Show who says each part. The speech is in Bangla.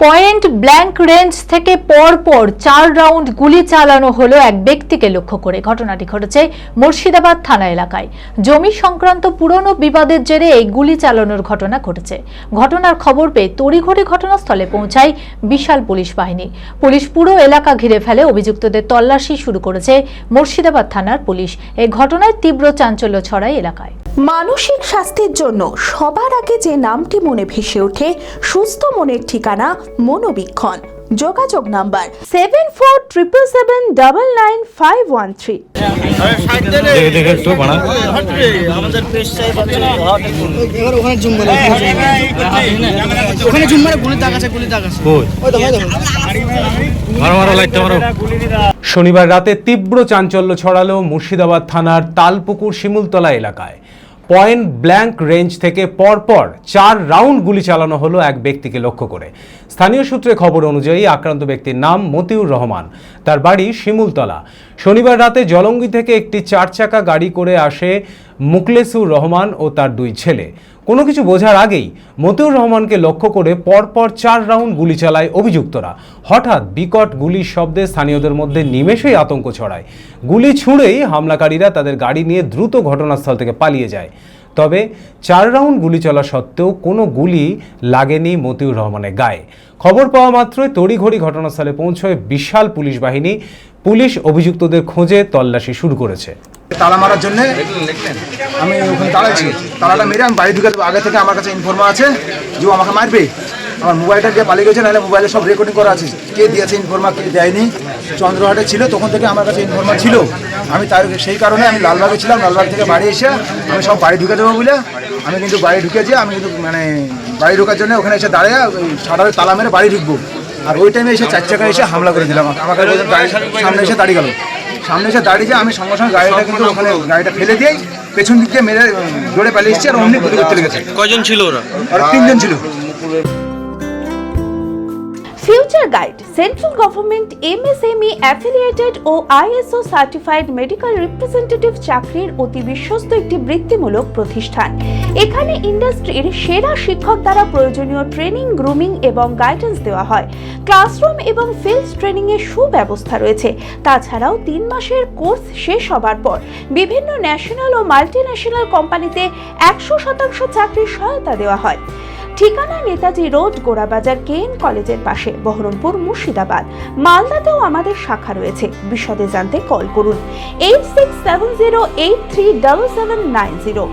Speaker 1: পয়েন্ট ব্ল্যাঙ্ক রেঞ্জ থেকে পরপর 4 রাউন্ড গুলি চালানো হলো এক ব্যক্তিকে লক্ষ্য করে। ঘটনাটি ঘটেছে মুর্শিদাবাদ থানা এলাকায়। জমি সংক্রান্ত পুরনো বিবাদের জেরে এই গুলি চালানোর ঘটনা ঘটেছে। ঘটনার খবর পেয়ে তড়িঘড়ি ঘটনাস্থলে পৌঁছায় বিশাল পুলিশ বাহিনী। পুলিশ পুরো এলাকা ঘিরে ফেলে। অভিযুক্তদের তল্লাশি শুরু করেছে মুর্শিদাবাদ থানার পুলিশ। এই ঘটনায় তীব্র চাঞ্চল্য ছড়ায় এলাকায়।
Speaker 2: মানসিক স্বাস্থ্যের জন্য সবার আগে যে নামটি মনে ভেসে ওঠে, সুস্থ মনের ঠিকানা মনোবীক্ষণ। যোগাযোগ নাম্বার 7477799513।
Speaker 3: শনিবার রাতে তীব্র চাঞ্চল্য ছড়ালো মুর্শিদাবাদ থানার তালপুকুর শিমুলতলা এলাকায়। পয়েন্ট ব্ল্যাঙ্ক রেঞ্জ থেকে পরপর 4 রাউন্ড গুলি চালানো হলো এক ব্যক্তিকে লক্ষ্য করে। স্থানীয় সূত্রে খবর অনুযায়ী আক্রান্ত ব্যক্তির নাম মতিউর রহমান, তার বাড়ি শিমুলতলা। শনিবার রাতে জলঙ্গি থেকে একটি 4 চাকা গাড়ি করে আসে মুকলেসুর রহমান ও তার 2 ছেলে। কোনো কিছু বোঝার আগেই মতিউর রহমানকে লক্ষ্য করে পরপর 4 রাউন্ড গুলি চালায় অভিযুক্তরা। হঠাৎ বিকট গুলির শব্দে স্থানীয়দের মধ্যে নিমেষেই আতঙ্ক ছড়ায়। গুলি ছুঁড়েই হামলাকারীরা তাদের গাড়ি নিয়ে দ্রুত ঘটনাস্থল থেকে পালিয়ে যায়। তবে 4 রাউন্ড গুলি চলা সত্ত্বেও কোনো গুলি লাগেনি মতিউর রহমানের গায়ে। খবর পাওয়া মাত্রই তড়িঘড়ি ঘটনাস্থলে পৌঁছয় বিশাল পুলিশ বাহিনী। পুলিশ অভিযুক্তদের খোঁজে তল্লাশি শুরু করেছে।
Speaker 4: তালা মারার জন্য আমি ওখানে দাঁড়াইছি। তালাটা মেরে আমি বাড়ি ঢুকে দেবো। আগে থেকে আমার কাছে ইনফরমার আছে যে আমাকে মারবে। আমার মোবাইলটা দিয়ে পালিয়ে গেছে, নাহলে মোবাইলে সব রেকর্ডিং করা আছে, কে দিয়েছে ইনফরমার, কে দেয়নি। চন্দ্রহাটে ছিল, তখন থেকে আমার কাছে ইনফরমার ছিল। আমি তার সেই কারণে আমি লালবাগে ছিলাম। লালবাগ থেকে বাড়ি এসে আমি সব বাড়ি ঢুকে দেবো বলে আমি কিন্তু বাড়ি ঢুকেছি। আমি কিন্তু বাড়ি ঢোকার জন্য ওখানে এসে দাঁড়িয়ে ওই শাটারের তালা মেরে বাড়ি ঢুকবো। আর ওই টাইমে এসে 4 চাকা এসে হামলা করে দিলাম। আমাকে সামনে এসে দাঁড়িয়ে গেল। সামনে এসে দাঁড়িয়ে আমি সঙ্গে সঙ্গে গাড়িটা কিন্তু ওখানে গাড়িটা ফেলে দিয়েই পেছন দিক দিয়ে মেরে দৌড়ে পালিয়ে এসেছি। আর অমনি গুলি করতে লেগেছে।
Speaker 5: কয়জন ছিল ওরা?
Speaker 4: আর 3 জন ছিল।
Speaker 2: Future guide central government MSME affiliated ও ISO সার্টিফাইড মেডিকেল রিপ্রেজেন্টেটিভ চাকরির অতি বিশ্বস্ত একটি বৃত্তিমূলক প্রতিষ্ঠান। এখানে ইন্ডাস্ট্রির সেরা শিক্ষক দ্বারা প্রয়োজনীয় ট্রেনিং, গ্রুমিং এবং গাইডেন্স দেওয়া হয়। ক্লাসরুম এবং ফিল্ড ট্রেনিং এর সুব্যবস্থা রয়েছে। তাছাড়াও 3 মাসের কোর্স শেষ হবার পর বিভিন্ন ন্যাশনাল ও মাল্টিন্যাশনাল কোম্পানিতে 100% চাকরির সহায়তা দেওয়া হয়। ঠিকানা নেতাজি রোড, গোড়াবাজার KN কলেজের পাশে, বহরমপুর, মুর্শিদাবাদ। মালদাতেও আমাদের শাখা রয়েছে। বিশদে জানতে কল করুন 8670837790।